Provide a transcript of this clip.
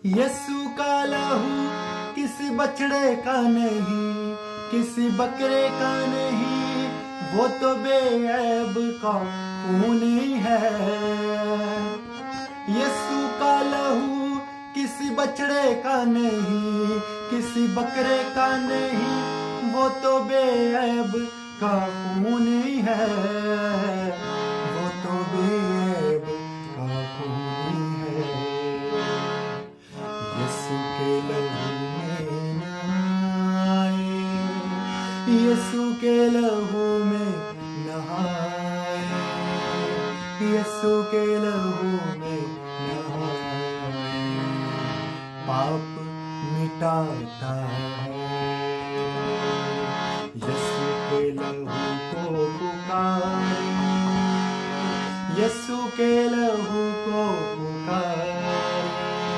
यीशु का लहू किसी बछड़े का नहीं, किसी बकरे का नहीं, वो तो बेऐब का खून ही है। यीशु का लहू किसी बछड़े का नहीं, किसी बकरे का नहीं, वो तो बेऐब का खून ही है, वो तो बेऐब का खून ही है। यीशु के लहू में नहाए, यीशु के लहू में नहाए, यीशु के लहू में नहाए, पाप मिटाता है। यीशु के लहू को पुकारे, यीशु के लहू